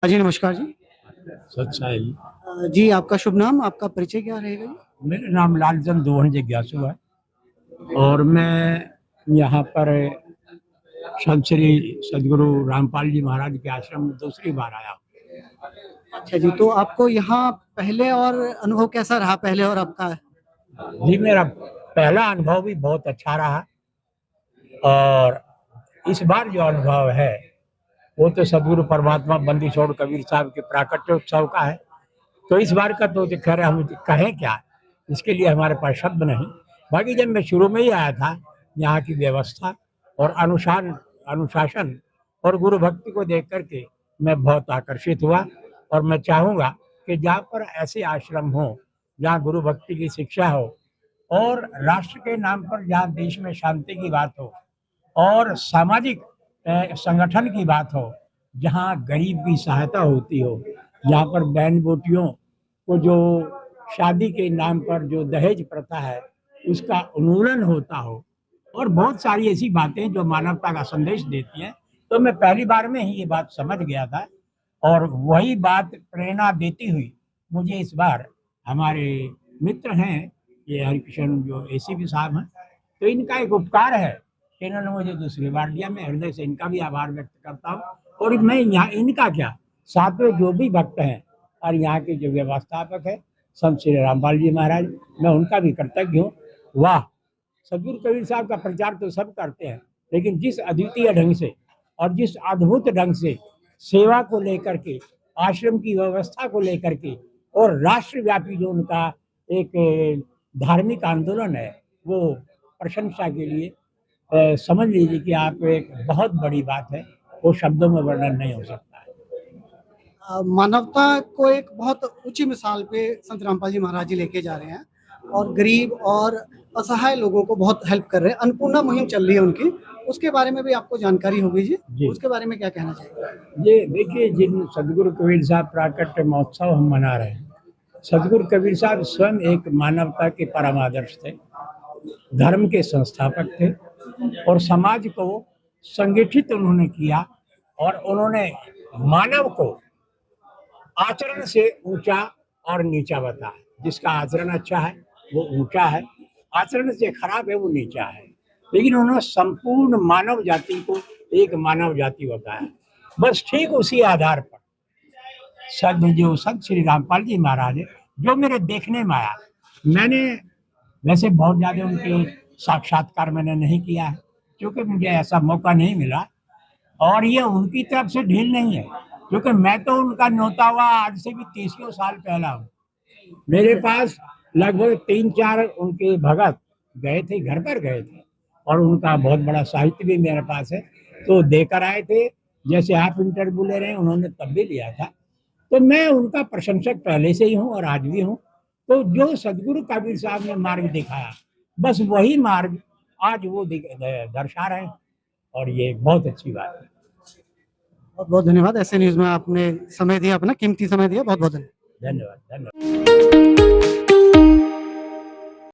जी, नमस्कार जी। सच्चाई। जी, आपका शुभ नाम, आपका परिचय क्या रहेगा जी? मेरा नाम लालचंद दोहन जिज्ञासु है और मैं यहाँ पर संत श्री सदगुरु रामपाल जी महाराज के आश्रम में दूसरी बार आया हूँ। अच्छा जी, तो आपको यहाँ पहले और अनुभव कैसा रहा पहले और अब का? जी, मेरा पहला अनुभव भी बहुत अच्छा रहा और इस बार जो अनुभव है वो तो सदगुरु परमात्मा बंदी छोड़ कबीर साहब के प्राकट्योत्सव का है। तो इस बार का तो खैर हम कहें क्या, इसके लिए हमारे पास शब्द नहीं। बाकी जब मैं शुरू में ही आया था, यहाँ की व्यवस्था और अनुशासन और गुरु भक्ति को देख करके मैं बहुत आकर्षित हुआ और मैं चाहूँगा कि जहाँ पर ऐसे आश्रम हो, जहाँ गुरु भक्ति की शिक्षा हो और राष्ट्र के नाम पर जहाँ देश में शांति की बात हो और सामाजिक संगठन की बात हो, जहाँ गरीब की सहायता होती हो, जहाँ पर बहन बेटियों को जो शादी के नाम पर जो दहेज प्रथा है उसका उन्मूलन होता हो और बहुत सारी ऐसी बातें जो मानवता का संदेश देती हैं। तो मैं पहली बार में ही ये बात समझ गया था और वही बात प्रेरणा देती हुई मुझे इस बार हमारे मित्र हैं ये हरिकृष्ण जो एसीपी साहब हैं, तो इनका एक उपकार है कि इन्होंने मुझे दूसरी बार दिया। मैं हृदय से इनका भी आभार व्यक्त करता हूँ और मैं यहाँ इनका क्या, साथ में जो भी भक्त हैं और यहाँ के जो व्यवस्थापक है संत श्री रामपाल जी महाराज, मैं उनका भी कृतज्ञ हूँ। वाह, सदगुरु कबीर साहब का प्रचार तो सब करते हैं, लेकिन जिस अद्वितीय ढंग से और जिस अद्भुत ढंग से सेवा को लेकर के, आश्रम की व्यवस्था को लेकर के और राष्ट्रव्यापी जो उनका एक धार्मिक आंदोलन है, वो प्रशंसा के लिए समझ लीजिए कि आप एक बहुत बड़ी बात है, वो शब्दों में वर्णन नहीं हो सकता है। मानवता को एक बहुत ऊँची मिसाल पे संत रामपाल जी महाराज जी लेके जा रहे हैं और गरीब और असहाय लोगों को बहुत हेल्प कर रहे हैं। अन्नपूर्णा मुहिम चल रही है उनकी, उसके बारे में भी आपको जानकारी होगी जी, जी। उसके बारे में क्या कहना चाहेंगे? ये देखिए, जिन सदगुरु कबीर साहब प्राकट्य महोत्सव हम मना रहे हैं, सदगुरु कबीर साहब स्वयं एक मानवता के परम आदर्श थे, धर्म के संस्थापक थे और समाज को संगठित उन्होंने किया और उन्होंने मानव को आचरण से ऊंचा और नीचा बताया। जिसका आचरण अच्छा है वो ऊंचा है, आचरण से खराब है वो नीचा है, लेकिन उन्होंने संपूर्ण मानव जाति को एक मानव जाति बताया। बस ठीक उसी आधार पर संत श्री रामपाल जी महाराज जो मेरे देखने में आया, मैंने वैसे बहुत ज़्यादा उनके साक्षात्कार मैंने नहीं किया है क्योंकि मुझे ऐसा मौका नहीं मिला और ये उनकी तरफ से ढील नहीं है, क्योंकि मैं तो उनका न्योता हुआ आज से भी 30 साल पहला हूँ। मेरे पास लगभग 3-4 उनके भगत गए थे, घर पर गए थे और उनका बहुत बड़ा साहित्य भी मेरे पास है, तो देकर आए थे। जैसे आप इंटरव्यू ले रहे हैं, उन्होंने तब भी लिया था। तो मैं उनका प्रशंसक पहले से ही हूँ और आज भी हूँ। तो जो सदगुरु कबीर साहब ने मार्ग दिखाया, बस वही मार्ग आज वो दर्शा रहे हैं और ये बहुत अच्छी बात है। बहुत-बहुत धन्यवाद। ऐसे न्यूज़ में आपने समय दिया, अपना कीमती समय दिया। बहुत-बहुत धन्यवाद। धन्यवाद, धन्यवाद।